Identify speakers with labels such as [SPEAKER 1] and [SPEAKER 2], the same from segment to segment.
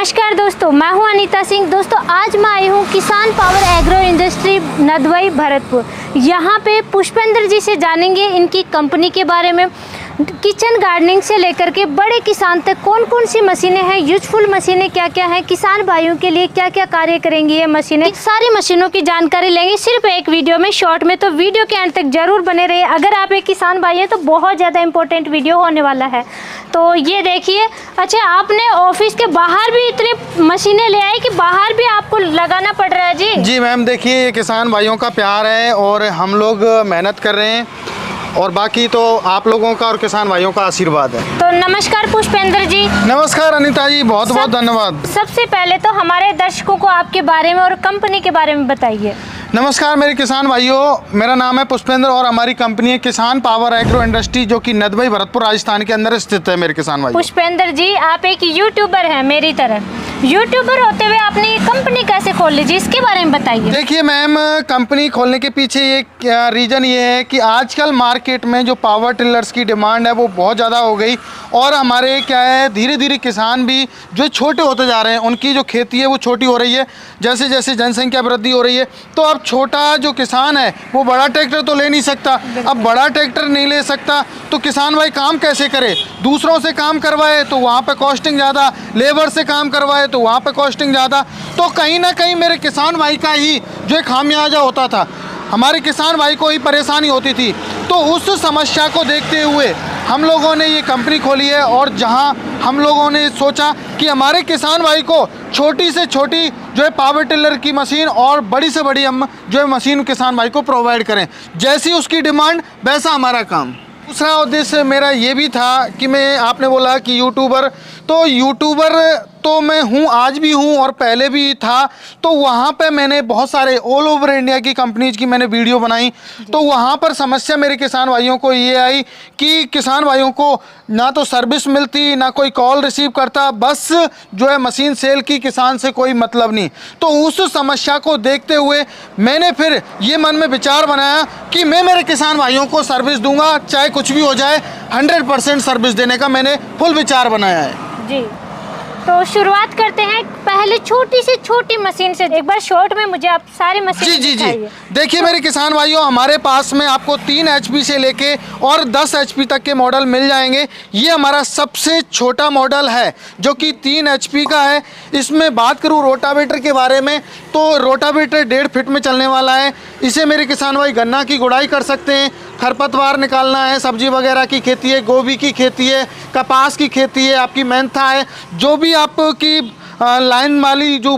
[SPEAKER 1] नमस्कार दोस्तों, मैं हूं अनीता सिंह। दोस्तों आज मैं आई हूं किसान पावर एग्रो इंडस्ट्री नदवाई भरतपुर। यहां पे पुष्पेंद्र जी से जानेंगे इनकी कंपनी के बारे में। किचन गार्डनिंग से लेकर के बड़े किसान तक कौन कौन सी मशीनें हैं, यूजफुल मशीनें क्या क्या हैं, किसान भाइयों के लिए क्या क्या कार्य करेंगी ये मशीनें, सारी मशीनों की जानकारी लेंगे सिर्फ एक वीडियो में, शॉर्ट में। तो वीडियो के अंत तक जरूर बने रहिए। अगर आप एक किसान भाई हैं तो बहुत ज़्यादा इंपॉर्टेंट वीडियो होने वाला है। तो ये देखिए, अच्छा आपने ऑफिस के बाहर भी इतनी मशीनें ले आई कि बाहर भी आपको लगाना पड़ रहा है जी?
[SPEAKER 2] जी मैम, देखिए ये किसान भाइयों का प्यार है और हम लोग मेहनत कर रहे हैं और बाकी तो आप लोगों का और किसान भाइयों का आशीर्वाद है।
[SPEAKER 1] तो नमस्कार पुष्पेंद्र जी।
[SPEAKER 2] नमस्कार अनीता जी, बहुत बहुत धन्यवाद।
[SPEAKER 1] सबसे पहले तो हमारे दर्शकों को आपके बारे में और कंपनी के बारे में बताइए।
[SPEAKER 2] नमस्कार मेरे किसान भाइयों, मेरा नाम है पुष्पेंद्र और हमारी कंपनी है किसान पावर एग्रो इंडस्ट्री, जो कि नदवाई भरतपुर राजस्थान के अंदर स्थित है। मेरे किसान भाइयों,
[SPEAKER 1] पुष्पेंद्र जी आप एक यूट्यूबर हैं मेरी तरह। यूट्यूबर होते हुए आपने ये कंपनी कैसे खोल ली जी, इसके बारे में बताइए।
[SPEAKER 2] देखिए मैम, कंपनी खोलने के पीछे एक रीज़न ये है कि आजकल मार्केट में जो पावर टिलर्स की डिमांड है वो बहुत ज़्यादा हो गई और हमारे क्या है, धीरे धीरे किसान भी जो छोटे होते जा रहे हैं, उनकी जो खेती है वो छोटी हो रही है। जैसे जैसे जनसंख्या वृद्धि हो रही है तो अब छोटा जो किसान है वो बड़ा ट्रैक्टर तो ले नहीं सकता। अब बड़ा ट्रैक्टर नहीं ले सकता तो किसान भाई काम कैसे करे? दूसरों से काम करवाए तो वहाँ पे कॉस्टिंग ज़्यादा, लेबर से काम करवाए तो वहाँ पे कॉस्टिंग ज़्यादा। तो कहीं ना कहीं मेरे किसान भाई का ही जो एक खामियाजा होता था, हमारे किसान भाई को ही परेशानी होती थी। तो उस समस्या को देखते हुए हम लोगों ने ये कंपनी खोली है और जहां हम लोगों ने सोचा कि हमारे किसान भाई को छोटी से छोटी जो है पावर टिलर की मशीन और बड़ी से बड़ी हम जो है मशीन किसान भाई को प्रोवाइड करें। जैसी उसकी डिमांड वैसा हमारा काम। दूसरा उद्देश्य मेरा ये भी था कि मैं, आपने बोला कि यूट्यूबर, तो यूट्यूबर तो मैं हूँ, आज भी हूँ और पहले भी था। तो वहाँ पे मैंने बहुत सारे ऑल ओवर इंडिया की कंपनीज की मैंने वीडियो बनाई। तो वहाँ पर समस्या मेरे किसान भाइयों को ये आई कि किसान भाइयों को ना तो सर्विस मिलती, ना कोई कॉल रिसीव करता, बस जो है मशीन सेल की, किसान से कोई मतलब नहीं। तो उस समस्या को देखते हुए मैंने फिर ये मन में विचार बनाया कि मैं मेरे किसान भाइयों को सर्विस दूंगा, चाहे कुछ भी हो जाए, 100% सर्विस देने का मैंने फुल विचार बनाया है
[SPEAKER 1] जी। तो शुरुआत करते हैं पहले छोटी से छोटी मशीन से। एक बार शॉर्ट में मुझे आप सारी मशीन
[SPEAKER 2] जी देखिए मेरे किसान भाइयों, हमारे पास में आपको 3 HP से लेके और 10 HP तक के मॉडल मिल जाएंगे। ये हमारा सबसे छोटा मॉडल है जो कि 3 HP का है। इसमें बात करूँ रोटावेटर के बारे में तो रोटावेटर 1.5 फीट में चलने वाला है। इसे मेरे किसान भाई गन्ना की गुड़ाई कर सकते हैं, खरपतवार निकालना है, सब्जी वगैरह की खेती है, गोभी की खेती है, कपास की खेती है, आपकी मेंथा है, जो भी आपकी लाइन वाली जो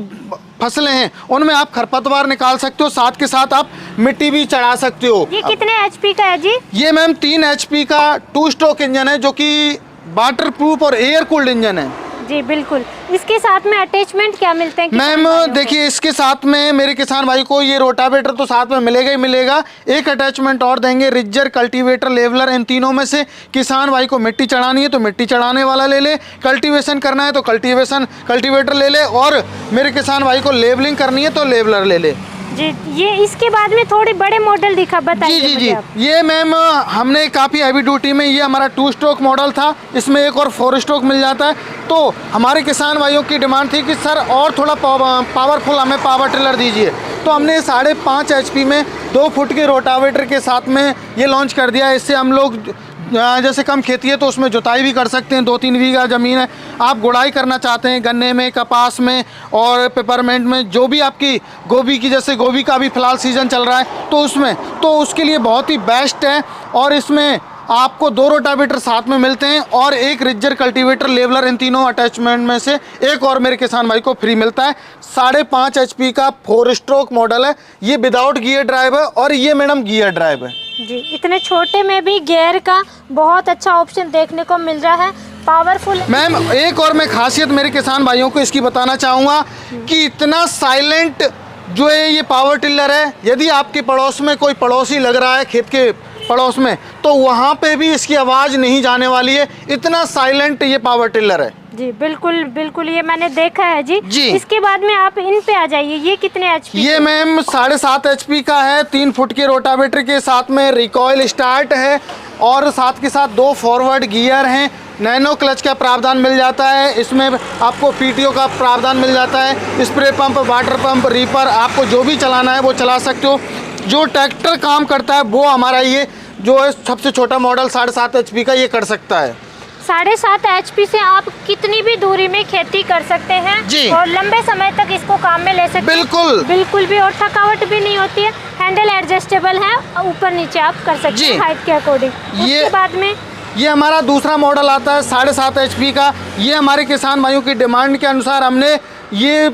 [SPEAKER 2] फसलें हैं उनमें आप खरपतवार निकाल सकते हो। साथ के साथ आप मिट्टी भी चढ़ा सकते हो।
[SPEAKER 1] ये कितने HP का है जी? ये
[SPEAKER 2] मैम 3 HP का 2 स्ट्रोक इंजन है जो कि वाटर प्रूफ और एयर कूल्ड इंजन है
[SPEAKER 1] जी। बिल्कुल। इसके साथ में अटैचमेंट क्या मिलते हैं
[SPEAKER 2] मैम? देखिए इसके साथ में मेरे किसान भाई को ये रोटावेटर तो साथ में मिलेगा ही मिलेगा, एक अटैचमेंट और देंगे, रिजर, कल्टीवेटर, लेवलर। इन तीनों में से किसान भाई को मिट्टी चढ़ानी है तो मिट्टी चढ़ाने वाला ले ले, कल्टीवेशन करना है तो कल्टीवेटर ले ले, और मेरे किसान भाई को लेवलिंग करनी है तो लेवलर ले ले
[SPEAKER 1] जी। ये इसके बाद में थोड़े बड़े मॉडल दिखा, बताइए
[SPEAKER 2] जी। ये मैम हमने काफ़ी हैवी ड्यूटी में, ये हमारा 2 स्ट्रोक मॉडल था, इसमें एक और 4 स्ट्रोक मिल जाता है। तो हमारे किसान भाइयों की डिमांड थी कि सर और थोड़ा पावरफुल हमें पावर टिलर दीजिए। तो हमने 5.5 HP में 2 फुट के रोटावेटर के साथ में ये लॉन्च कर दिया। इससे हम लोग जैसे कम खेती है तो उसमें जुताई भी कर सकते हैं। 2-3 बीघा ज़मीन है, आप गुड़ाई करना चाहते हैं गन्ने में, कपास में और पेपरमेंट में, जो भी आपकी गोभी की, जैसे गोभी का भी फिलहाल सीज़न चल रहा है तो उसमें, तो उसके लिए बहुत ही बेस्ट है। और इसमें आपको 2 रोटावेटर साथ में मिलते हैं और एक रिजर, कल्टीवेटर, लेवलर, इन तीनों अटैचमेंट में से एक और मेरे किसान भाई को फ्री मिलता है। 5.5 HP का 4 स्ट्रोक मॉडल है। ये विदाउट गियर ड्राइव है और ये मैडम गियर ड्राइव है
[SPEAKER 1] जी। इतने छोटे में भी गियर का बहुत अच्छा ऑप्शन देखने को मिल रहा है, पावरफुल।
[SPEAKER 2] मैम एक और मैं खासियत मेरे किसान भाइयों को इसकी बताना चाहूँगा कि इतना साइलेंट जो है ये पावर टिलर है। यदि आपके पड़ोस में कोई पड़ोसी लग रहा है, खेत के पड़ोस में, तो वहाँ पे भी इसकी आवाज़ नहीं जाने वाली है। इतना साइलेंट ये पावर टिलर है
[SPEAKER 1] जी। बिल्कुल बिल्कुल, ये मैंने देखा है जी। इसके बाद में आप इन पे आ जाइए। ये कितने HP?
[SPEAKER 2] ये मैम 7.5 HP का है, 3 फुट के रोटावेटर के साथ में रिकॉइल स्टार्ट है और साथ के साथ 2 फॉरवर्ड गियर हैं। नैनो क्लच का प्रावधान मिल जाता है, इसमें आपको पीटीओ का प्रावधान मिल जाता है, spray pump, water pump, reaper, आपको जो भी चलाना है वो चला सकते हो। जो ट्रैक्टर काम करता है वो हमारा ये जो है सबसे छोटा मॉडल 7.5 HP का ये कर सकता है।
[SPEAKER 1] 7.5 HP से आप कितनी भी दूरी में खेती कर सकते हैं
[SPEAKER 2] जी।
[SPEAKER 1] और लंबे समय तक इसको काम में ले सकते हैं।
[SPEAKER 2] बिल्कुल
[SPEAKER 1] बिल्कुल भी, और थकावट भी नहीं होती है। हैंडल एडजस्टेबल है, ऊपर नीचे आप कर सकते हैं हाइट के अकॉर्डिंग। उसके बाद में
[SPEAKER 2] ये हमारा दूसरा मॉडल आता है 7.5 HP का। ये हमारे किसान भाइयों की डिमांड के अनुसार हमने ये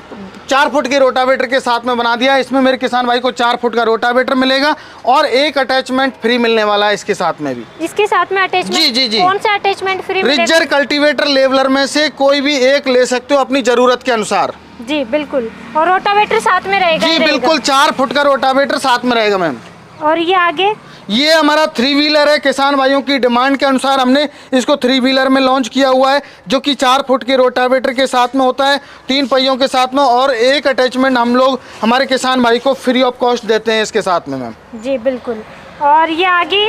[SPEAKER 2] 4 फुट के रोटावेटर के साथ में बना दिया है। इसमें मेरे किसान भाई को 4 फुट का रोटावेटर मिलेगा और एक अटैचमेंट फ्री मिलने वाला है इसके साथ में भी।
[SPEAKER 1] इसके साथ में अटैचमेंट?
[SPEAKER 2] जी जी जी।
[SPEAKER 1] कौन सा अटैचमेंट फ्री मिलेगा?
[SPEAKER 2] रिजर कल्टीवेटर लेवलर में से कोई भी एक ले सकते हो अपनी जरूरत के अनुसार।
[SPEAKER 1] जी बिल्कुल। और रोटावेटर साथ में रहेगा?
[SPEAKER 2] जी बिल्कुल, 4 फुट का रोटावेटर साथ में रहेगा मैम।
[SPEAKER 1] और ये आगे
[SPEAKER 2] ये हमारा 3 व्हीलर है। किसान भाइयों की डिमांड के अनुसार हमने इसको 3 व्हीलर में लॉन्च किया हुआ है, जो कि 4 फुट के रोटावेटर के साथ में होता है, 3 पहियों के साथ में, और एक अटैचमेंट हम लोग हमारे किसान भाई को फ्री ऑफ कॉस्ट देते हैं इसके साथ में मैम।
[SPEAKER 1] जी बिल्कुल। और ये आगे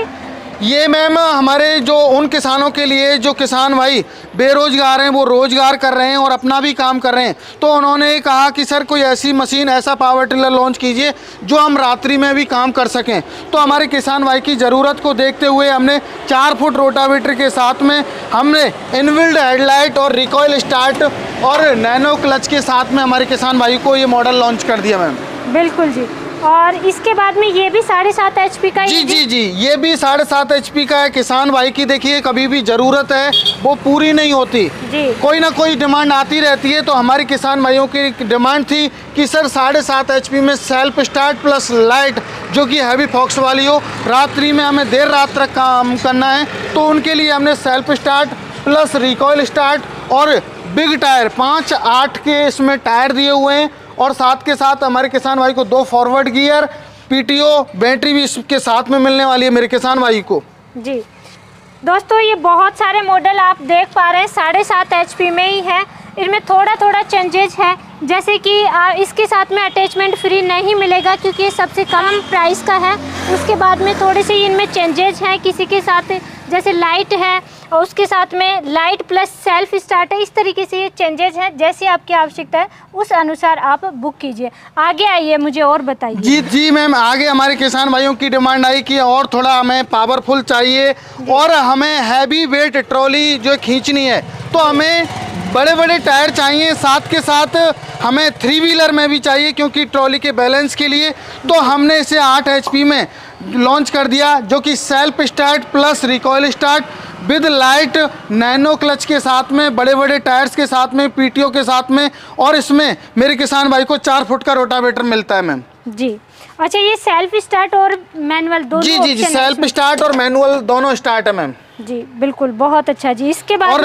[SPEAKER 2] ये मैम हमारे जो उन किसानों के लिए जो किसान भाई बेरोजगार हैं, वो रोजगार कर रहे हैं और अपना भी काम कर रहे हैं, तो उन्होंने कहा कि सर कोई ऐसी मशीन, ऐसा पावर टिलर लॉन्च कीजिए जो हम रात्रि में भी काम कर सकें। तो हमारे किसान भाई की ज़रूरत को देखते हुए हमने 4 फुट रोटावेटर के साथ में हमने इनबिल्ट हेडलाइट और रिकॉइल स्टार्ट और नैनो क्लच के साथ में हमारे किसान भाई को ये मॉडल लॉन्च कर दिया मैम।
[SPEAKER 1] बिल्कुल जी। और इसके बाद में ये भी 7.5 HP का?
[SPEAKER 2] जी जी जी, ये भी 7.5 HP का है। किसान भाई की देखिए कभी भी ज़रूरत है वो पूरी नहीं होती
[SPEAKER 1] जी।
[SPEAKER 2] कोई ना कोई डिमांड आती रहती है। तो हमारी किसान भाइयों की डिमांड थी कि सर 7.5 HP में सेल्फ स्टार्ट प्लस लाइट जो कि हैवी फॉक्स वाली हो, रात्रि में हमें देर रात तक काम करना है, तो उनके लिए हमने self start plus recoil start और बिग टायर 5-8 के इसमें टायर दिए हुए हैं, और साथ के साथ हमारे किसान भाई को 2 फॉरवर्ड गियर, पीटीओ, बैटरी भी इसके साथ में मिलने वाली है मेरे किसान भाई को।
[SPEAKER 1] जी दोस्तों, ये बहुत सारे मॉडल आप देख पा रहे हैं 7.5 HP में ही है। इनमें थोड़ा थोड़ा चेंजेज है, जैसे कि इसके साथ में अटैचमेंट फ्री नहीं मिलेगा क्योंकि ये सबसे कम प्राइस का है। उसके बाद में थोड़े से इनमें चेंजेज हैं, किसी के साथ जैसे लाइट है और उसके साथ में लाइट प्लस सेल्फ स्टार्ट है। इस तरीके से ये चेंजेज हैं, जैसी आपकी आवश्यकता है उस अनुसार आप बुक कीजिए। आगे आइए, मुझे और बताइए।
[SPEAKER 2] जी जी मैम, आगे हमारे किसान भाइयों की डिमांड आई कि और थोड़ा हमें पावरफुल चाहिए और हमें हैवी वेट ट्रॉली जो खींचनी है, तो हमें बड़े बड़े टायर चाहिए, साथ के साथ हमें 3 व्हीलर में भी चाहिए क्योंकि ट्रॉली के बैलेंस के लिए। तो हमने इसे 8 HP में लॉन्च कर दिया, जो कि self start plus recoil start with light, nano clutch के साथ में, बड़े बड़े टायर्स के साथ में, पीटीओ के साथ में, और इसमें मेरे किसान भाई को 4 फुट का रोटावेटर मिलता है मैम।
[SPEAKER 1] जी अच्छा, ये सेल्फ स्टार्ट और मैनुअल दोनों? जी
[SPEAKER 2] जी जी, सेल्फ स्टार्ट और मैनुअल दोनों स्टार्ट है मैम।
[SPEAKER 1] जी बिल्कुल, बहुत अच्छा जी। इसके बाद
[SPEAKER 2] और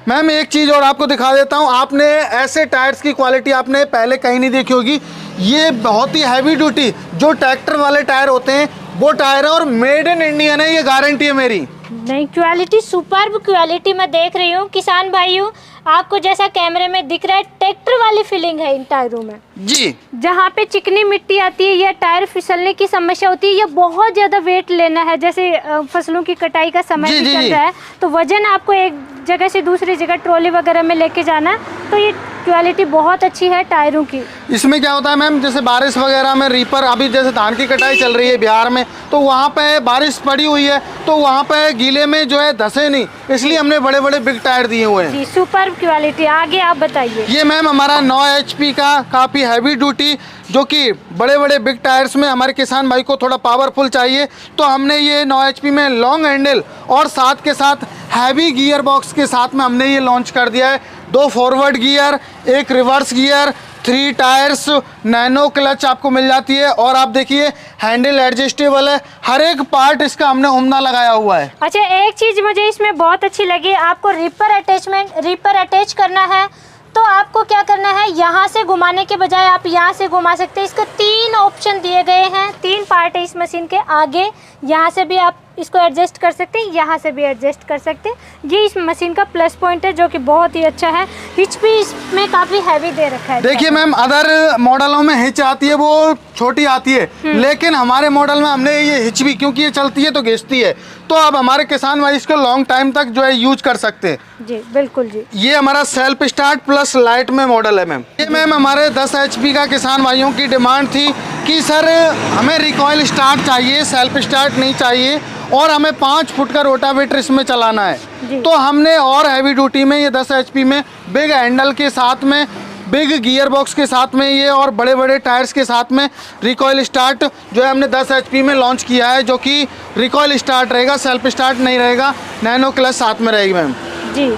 [SPEAKER 2] मैम एक चीज़ और आपको दिखा देता हूँ, आपने ऐसे टायर्स की क्वालिटी आपने पहले कहीं नहीं देखी होगी। ये बहुत ही हैवी ड्यूटी जो ट्रैक्टर वाले टायर होते हैं वो टायर है, और मेड इन इंडिया है, ये गारंटी है मेरी।
[SPEAKER 1] नहीं, क्वालिटी सुपर्ब क्वालिटी मैं देख रही हूँ। किसान भाइयों, आपको जैसा कैमरे में दिख रहा है ट्रैक्टर वाली फीलिंग है इन टायरों में।
[SPEAKER 2] जी,
[SPEAKER 1] जहाँ पे चिकनी मिट्टी आती है या टायर फिसलने की समस्या होती है या बहुत ज़्यादा वेट लेना है, जैसे फसलों की कटाई का समय भी चल रहा है, तो वजन आपको एक जगह से दूसरी जगह ट्रॉली वगैरह में लेके जाना है, तो ये क्वालिटी बहुत अच्छी है टायरों की।
[SPEAKER 2] इसमें क्या होता है मैम, जैसे बारिश वगैरह में रीपर, अभी जैसे धान की कटाई चल रही है बिहार में, तो वहाँ पे बारिश पड़ी हुई है, तो वहाँ पे गीले में जो है धसे नहीं, इसलिए हमने बड़े बड़े बिग टायर दिए हुए हैं।
[SPEAKER 1] जी, सुपर क्वालिटी। आगे आप बताइए।
[SPEAKER 2] ये मैम हमारा 9 HP का काफ़ी हैवी ड्यूटी, जो कि बड़े बड़े बिग टायर्स में हमारे किसान भाई को थोड़ा पावरफुल चाहिए, तो हमने ये 9 HP में लॉन्ग हैंडल और साथ के साथ हैवी गियर बॉक्स के साथ में हमने ये लॉन्च कर दिया है। 2 forward gear, 1 reverse gear, 3 tyres, nano clutch आपको मिल जाती है, और आप देखिए हैंडल एडजस्टेबल है, हर एक पार्ट इसका हमने उम्दा लगाया हुआ है।
[SPEAKER 1] अच्छा, एक चीज़ मुझे इसमें बहुत अच्छी लगी, आपको रीपर अटैच करना है तो आपको क्या करना है, यहाँ से घुमाने के बजाय आप यहाँ से घुमा सकते हैं। इसके 3 ऑप्शन दिए गए हैं, 3 पार्ट है इस मशीन के। आगे यहाँ से भी आप इसको एडजस्ट कर सकते हैं, यहाँ से भी एडजस्ट कर सकते हैं। ये इस मशीन का प्लस पॉइंट है जो कि बहुत ही अच्छा है। हिच भी इसमें काफ़ी हैवी दे रखा है।
[SPEAKER 2] देखिए मैम, अदर मॉडलों में हिच आती है वो छोटी आती है, लेकिन हमारे मॉडल में हमने ये हिच भी, क्योंकि ये चलती है तो घिसती है, तो अब हमारे किसान भाई इसको लॉन्ग टाइम तक जो है यूज कर सकते हैं।
[SPEAKER 1] जी बिल्कुल जी।
[SPEAKER 2] ये हमारा सेल्फ स्टार्ट प्लस लाइट में मॉडल है मैम। ये मैम हमारे 10 HP का किसान भाइयों की डिमांड थी कि सर हमें रिकॉइल स्टार्ट चाहिए, सेल्फ स्टार्ट नहीं चाहिए, और हमें 5 फुट का रोटावेटर इसमें चलाना है। तो हमने और हैवी ड्यूटी में ये 10 HP में बिग हैंडल के साथ में, बिग गियर बॉक्स के साथ में ये, और बड़े बड़े टायर्स के साथ में रिकॉइल स्टार्ट जो है हमने 10 HP में लॉन्च किया है, जो कि रिकॉइल स्टार्ट रहेगा, सेल्फ स्टार्ट नहीं रहेगा। नैनो क्लच साथ में रहेगी मैम
[SPEAKER 1] जी।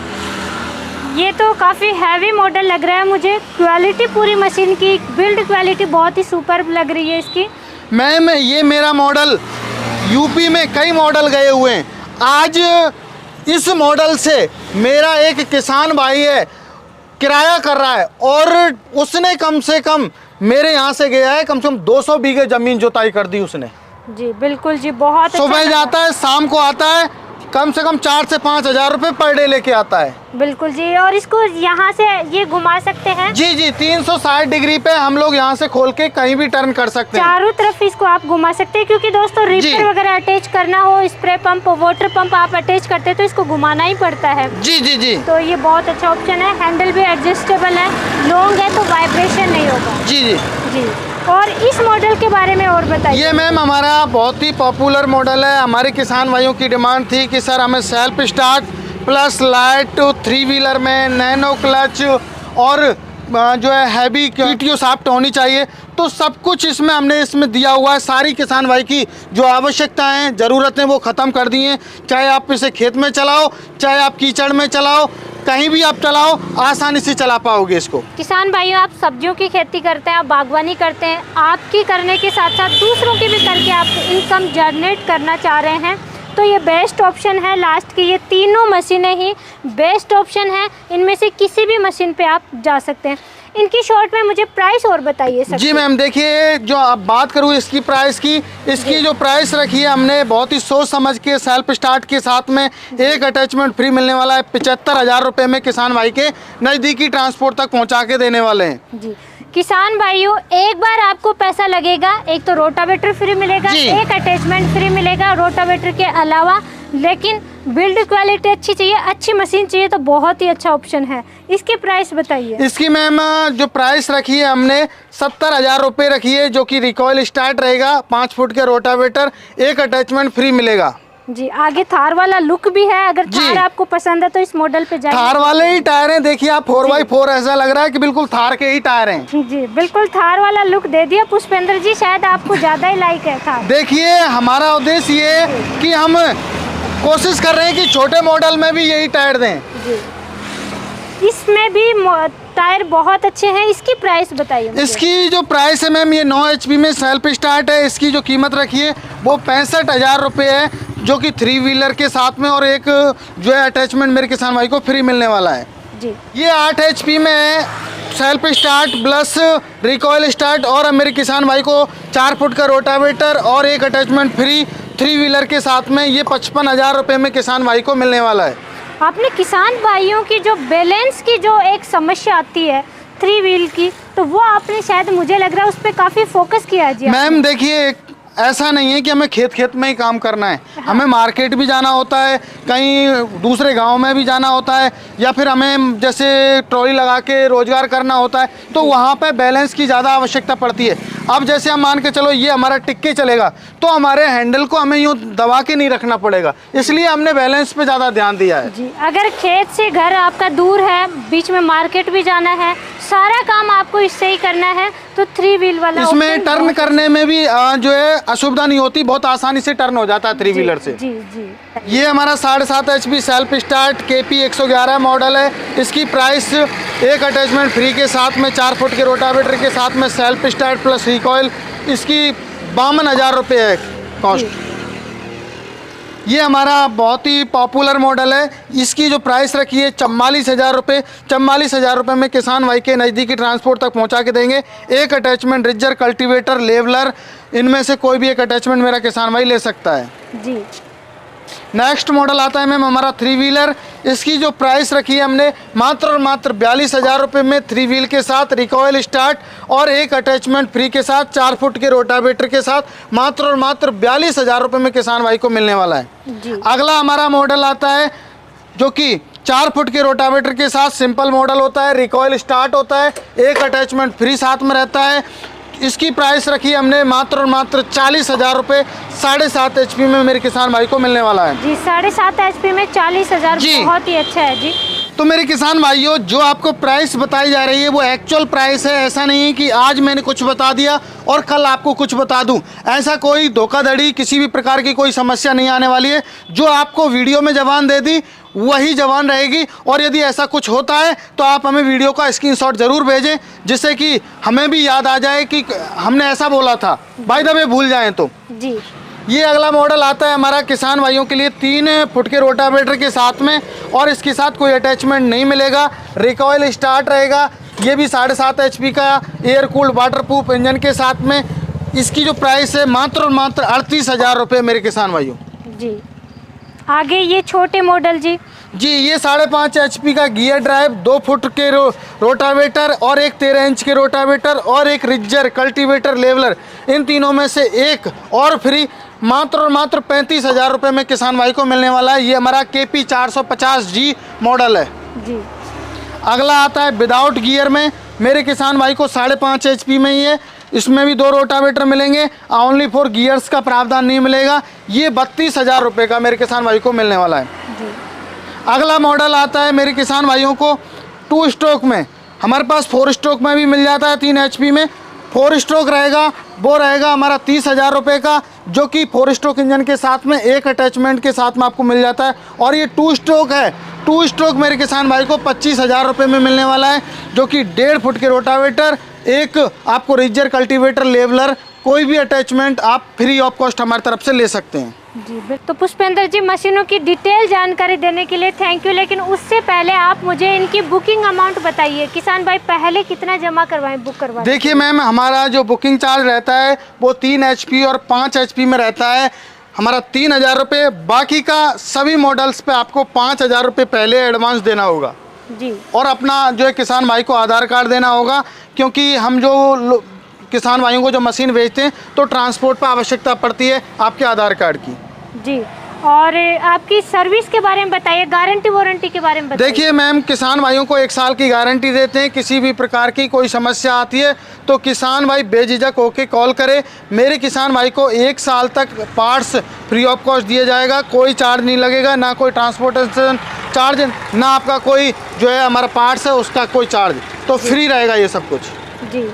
[SPEAKER 1] ये तो काफ़ी हैवी मॉडल लग रहा है मुझे। क्वालिटी पूरी मशीन की बिल्ड क्वालिटी बहुत ही सुपर लग रही है इसकी।
[SPEAKER 2] मैम ये मेरा मॉडल यूपी में कई मॉडल गए हुए हैं, आज इस मॉडल से मेरा एक किसान भाई है किराया कर रहा है, और उसने कम से कम मेरे यहाँ से गया है, कम से कम 200 बीघे जमीन जुताई कर दी उसने।
[SPEAKER 1] जी बिल्कुल जी, बहुत
[SPEAKER 2] सुबह
[SPEAKER 1] अच्छा
[SPEAKER 2] जाता है, शाम को आता है, कम से कम 4 से 5 हज़ार रुपये पर डे लेके आता है।
[SPEAKER 1] बिल्कुल जी। और इसको यहाँ से ये घुमा सकते हैं?
[SPEAKER 2] जी जी, 360 डिग्री पे हम लोग यहाँ से खोल के कहीं भी टर्न कर सकते हैं।
[SPEAKER 1] चारों तरफ इसको आप घुमा सकते हैं, क्योंकि दोस्तों रिपर वगैरह अटैच करना हो, स्प्रे पंप, वाटर पंप आप अटैच करते हैं तो इसको घुमाना ही पड़ता है।
[SPEAKER 2] जी जी जी।
[SPEAKER 1] तो ये बहुत अच्छा ऑप्शन है। हैंडल भी एडजस्टेबल है, लॉन्ग है तो वाइब्रेशन नहीं होगा।
[SPEAKER 2] जी जी
[SPEAKER 1] जी। और इस मॉडल के बारे में और बताइए।
[SPEAKER 2] ये मैम हमारा बहुत ही पॉपुलर मॉडल है। हमारे किसान भाइयों की डिमांड थी कि सर हमें self start plus light 3 wheeler में नैनो क्लच और जो है हैवी PTO शाफ्ट होनी चाहिए, तो सब कुछ इसमें हमने इसमें दिया हुआ है। सारी किसान भाई की जो आवश्यकताएं, ज़रूरतें वो ख़त्म कर दी हैं। चाहे आप इसे खेत में चलाओ, चाहे आप कीचड़ में चलाओ, कहीं भी आप चलाओ, आसानी से चला पाओगे इसको।
[SPEAKER 1] किसान भाइयों, आप सब्जियों की खेती करते हैं, आप बागवानी करते हैं, आपकी करने के साथ साथ दूसरों की भी करके आप इनकम जनरेट करना चाह रहे हैं, तो ये बेस्ट ऑप्शन है। लास्ट की ये तीनों मशीनें ही बेस्ट ऑप्शन है। इनमें से किसी भी मशीन पे आप जा सकते हैं। इनकी शॉर्ट में मुझे प्राइस और बताइए सर।
[SPEAKER 2] जी मैम, देखिए जो अब बात करूँ इसकी प्राइस की, इसकी जो प्राइस रखी है हमने बहुत ही सोच समझ के, सेल्फ स्टार्ट के साथ में एक अटैचमेंट फ्री मिलने वाला है। 75,000 रुपये में किसान भाई के नज़दीकी ट्रांसपोर्ट तक पहुँचा के देने वाले हैं।
[SPEAKER 1] जी किसान भाइयों, एक बार आपको पैसा लगेगा, एक तो रोटावेटर फ्री मिलेगा, एक अटैचमेंट फ्री मिलेगा रोटावेटर के अलावा, लेकिन बिल्ड क्वालिटी अच्छी चाहिए, अच्छी मशीन चाहिए तो बहुत ही अच्छा ऑप्शन है। इसकी प्राइस बताइए।
[SPEAKER 2] इसकी मैम जो प्राइस रखी है हमने 70,000 रुपये रखी है, जो कि रिकॉइल स्टार्ट रहेगा, 5 फुट के रोटावेटर, एक अटैचमेंट फ्री मिलेगा।
[SPEAKER 1] जी। आगे थार वाला लुक भी है, अगर थार आपको पसंद है तो इस मॉडल पे जाइए।
[SPEAKER 2] थार वाले ही टायर हैं, देखिए आप 4x4, ऐसा लग रहा है कि बिल्कुल थार के ही टायर हैं।
[SPEAKER 1] जी बिल्कुल, थार वाला लुक दे दिया पुष्पेंद्र जी, शायद आपको ज्यादा ही लाइक है थार।
[SPEAKER 2] देखिए हमारा उद्देश्य ये है कि हम कोशिश कर रहे हैं कि छोटे मॉडल में भी यही टायर दें। जी।
[SPEAKER 1] इसमें भी टायर बहुत अच्छे हैं। इसकी प्राइस बताइए मुझे।
[SPEAKER 2] इसकी जो प्राइस है मैम, ये 9 HP में सेल्फ स्टार्ट है। इसकी जो कीमत रखी है वो 65,000 रुपये है, जो कि 3 व्हीलर के साथ में, और एक जो है अटैचमेंट मेरे किसान भाई को फ्री मिलने वाला है। जी। ये 8 HP में है, self start plus recoil start, और मेरे किसान भाई को 4 फुट का रोटावेटर और एक अटैचमेंट फ्री 3 व्हीलर के साथ में, ये 55,000 रुपये में किसान भाई को मिलने वाला है।
[SPEAKER 1] आपने किसान भाइयों की जो बैलेंस की जो एक समस्या आती है 3 व्हील की, तो वो आपने शायद, मुझे लग रहा है, उस पर काफ़ी फोकस किया है। जी
[SPEAKER 2] मैम देखिए, ऐसा नहीं है कि हमें खेत में ही काम करना है। हमें मार्केट भी जाना होता है, कहीं दूसरे गांव में भी जाना होता है, या फिर हमें जैसे ट्रॉली लगा के रोजगार करना होता है, तो वहाँ पे बैलेंस की ज़्यादा आवश्यकता पड़ती है। अब जैसे हम मान के चलो ये हमारा टिक्के चलेगा, तो हमारे हैंडल को हमें यूँ दबा के नहीं रखना पड़ेगा, इसलिए हमने बैलेंस पे ज़्यादा ध्यान दिया है।
[SPEAKER 1] जी। अगर खेत से घर आपका दूर है, बीच में मार्केट भी जाना है, सारा काम आपको इससे ही करना है, तो 3 व्हील वाला
[SPEAKER 2] इसमें टर्न करने में भी जो है असुविधा नहीं होती, बहुत आसानी से टर्न हो जाता है 3 व्हीलर से।
[SPEAKER 1] जी जी।
[SPEAKER 2] ये हमारा 7.5 HP self start KP 111 model है। इसकी प्राइस एक अटैचमेंट फ्री के साथ में, 4 फुट के रोटावेटर के साथ में, सेल्फ स्टार्ट प्लस रिकॉइल, इसकी 52,000 रुपये है कॉस्ट। ये हमारा बहुत ही पॉपुलर मॉडल है। इसकी जो प्राइस रखी है 44,000 रुपये। 44,000 रुपये में किसान भाई के नज़दीकी ट्रांसपोर्ट तक पहुंचा के देंगे। एक अटैचमेंट रिजर, कल्टीवेटर, लेवलर, इनमें से कोई भी एक अटैचमेंट मेरा किसान भाई ले सकता है।
[SPEAKER 1] जी।
[SPEAKER 2] नेक्स्ट मॉडल आता है मैम हमारा 3 व्हीलर। इसकी जो प्राइस रखी है हमने मात्र और मात्र 42,000 रुपये में 3 व्हील के साथ, रिकॉयल स्टार्ट और एक अटैचमेंट फ्री के साथ, 4 फुट के रोटावेटर के साथ मात्र और मात्र 42,000 रुपये में किसान भाई को मिलने वाला है
[SPEAKER 1] जी।
[SPEAKER 2] अगला हमारा मॉडल आता है जो कि 4 फुट के रोटावेटर के साथ सिंपल मॉडल होता है, रिकॉयल स्टार्ट होता है, एक अटैचमेंट फ्री साथ में रहता है। इसकी प्राइस रखी हमने मात्र और मात्र 40,000 रुपये, 7.5 HP में मेरे किसान भाई को मिलने वाला है
[SPEAKER 1] जी। 7.5 HP में 40,000
[SPEAKER 2] जी।
[SPEAKER 1] बहुत ही अच्छा है जी।
[SPEAKER 2] तो मेरे किसान भाइयों, जो आपको प्राइस बताई जा रही है वो एक्चुअल प्राइस है। ऐसा नहीं है कि आज मैंने कुछ बता दिया और कल आपको कुछ बता दूं। ऐसा कोई धोखाधड़ी, किसी भी प्रकार की कोई समस्या नहीं आने वाली है। जो आपको वीडियो में जबान दे दी वही जबान रहेगी। और यदि ऐसा कुछ होता है तो आप हमें वीडियो का स्क्रीनशॉट ज़रूर भेजें, जिससे कि हमें भी याद आ जाए कि हमने ऐसा बोला था, बाय द वे भूल जाएँ तो।
[SPEAKER 1] जी।
[SPEAKER 2] ये अगला मॉडल आता है हमारा किसान भाइयों के लिए 3 फुट के रोटावेटर के साथ में, और इसके साथ कोई अटैचमेंट नहीं मिलेगा, रिकॉयल स्टार्ट रहेगा। ये भी 7.5 HP का air cooled water proof engine के साथ में। इसकी जो प्राइस है मात्र और मात्र 38,000 रुपये मेरे किसान भाइयों
[SPEAKER 1] जी। आगे ये छोटे मॉडल जी।
[SPEAKER 2] जी, ये 5.5 HP का गियर ड्राइव, 2 फुट के रोटावेटर और एक 13 इंच के रोटावेटर और एक रिजर कल्टीवेटर लेवलर, इन तीनों में से एक और फ्री मात्र और मात्र 35,000 रुपये में किसान भाई को मिलने वाला है। ये हमारा KP 450G मॉडल है
[SPEAKER 1] जी।
[SPEAKER 2] अगला आता है विदाउट गियर में, मेरे किसान भाई को 5.5 HP में ही है। इसमें भी 2 रोटावेटर मिलेंगे, ओनली फॉर गियर्स का प्रावधान नहीं मिलेगा। ये 32,000 रुपये का मेरे किसान भाई को मिलने वाला है
[SPEAKER 1] जी।
[SPEAKER 2] अगला मॉडल आता है मेरे किसान भाइयों को 2 स्ट्रोक में। हमारे पास 4 स्ट्रोक में भी मिल जाता है 3 HP में। 4 स्ट्रोक रहेगा, वो रहेगा हमारा 30,000 रुपये का, जो कि 4 स्ट्रोक इंजन के साथ में एक अटैचमेंट के साथ में आपको मिल जाता है। और ये 2 स्ट्रोक है, 2 स्ट्रोक मेरे किसान भाई को 25,000 रुपये में मिलने वाला है, जो कि 1.5 फुट के रोटावेटर, एक आपको रिजर कल्टीवेटर लेवलर, कोई भी अटैचमेंट आप फ्री ऑफ कॉस्ट हमारी तरफ से ले सकते हैं
[SPEAKER 1] जी। तो पुष्पेंद्र जी, मशीनों की डिटेल जानकारी देने के लिए थैंक यू। लेकिन उससे पहले आप मुझे इनकी बुकिंग अमाउंट बताइए। किसान भाई पहले कितना जमा करवाएं, बुक करवाएं?
[SPEAKER 2] देखिए मैम, हमारा जो बुकिंग चार्ज रहता है वो 3 HP और 5 HP में रहता है हमारा 3,000 रुपये। बाकी का सभी मॉडल्स पे आपको 5,000 रुपये पहले एडवांस देना होगा
[SPEAKER 1] जी।
[SPEAKER 2] और अपना जो है किसान भाई को आधार कार्ड देना होगा, क्योंकि हम जो किसान भाइयों को जो मशीन बेचते हैं तो ट्रांसपोर्ट पर आवश्यकता पड़ती है आपके आधार कार्ड की
[SPEAKER 1] जी। और आपकी सर्विस के बारे में बताइए, गारंटी वारंटी के बारे में बताइए।
[SPEAKER 2] देखिए मैम, किसान भाइयों को 1 साल की गारंटी देते हैं। किसी भी प्रकार की कोई समस्या आती है तो किसान भाई बेझिझक होकर कॉल करे। मेरे किसान भाई को 1 साल तक पार्ट्स फ्री ऑफ कॉस्ट दिया जाएगा, कोई चार्ज नहीं लगेगा, ना कोई ट्रांसपोर्टेशन चार्ज, ना आपका कोई जो है हमारा पार्ट्स है उसका कोई चार्ज, तो फ्री रहेगा ये सब कुछ
[SPEAKER 1] जी।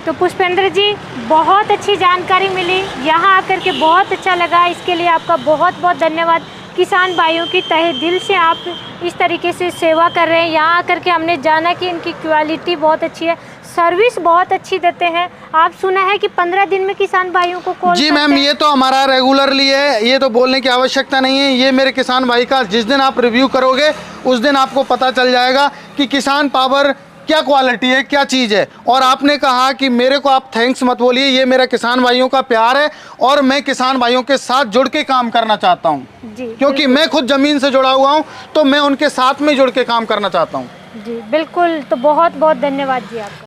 [SPEAKER 1] तो पुष्पेंद्र जी, बहुत अच्छी जानकारी मिली, यहाँ आकर के बहुत अच्छा लगा। इसके लिए आपका बहुत बहुत धन्यवाद। किसान भाइयों की तहे दिल से आप इस तरीके से सेवा कर रहे हैं। यहाँ आकर के हमने जाना कि इनकी क्वालिटी बहुत अच्छी है, सर्विस बहुत अच्छी देते हैं। आप सुना है कि 15 दिन में किसान भाइयों को कॉल
[SPEAKER 2] जी मैम, ये तो हमारा रेगुलरली है, ये तो बोलने की आवश्यकता नहीं है। ये मेरे किसान भाई का जिस दिन आप रिव्यू करोगे उस दिन आपको पता चल जाएगा कि किसान पावर क्या क्वालिटी है, क्या चीज़ है। और आपने कहा कि मेरे को आप थैंक्स मत बोलिए, ये मेरा किसान भाइयों का प्यार है और मैं किसान भाइयों के साथ जुड़ के काम करना चाहता हूँ, क्योंकि मैं खुद ज़मीन से जुड़ा हुआ हूँ, तो मैं उनके साथ में जुड़ के काम करना चाहता हूँ
[SPEAKER 1] जी। बिल्कुल, तो बहुत बहुत धन्यवाद जी आपका।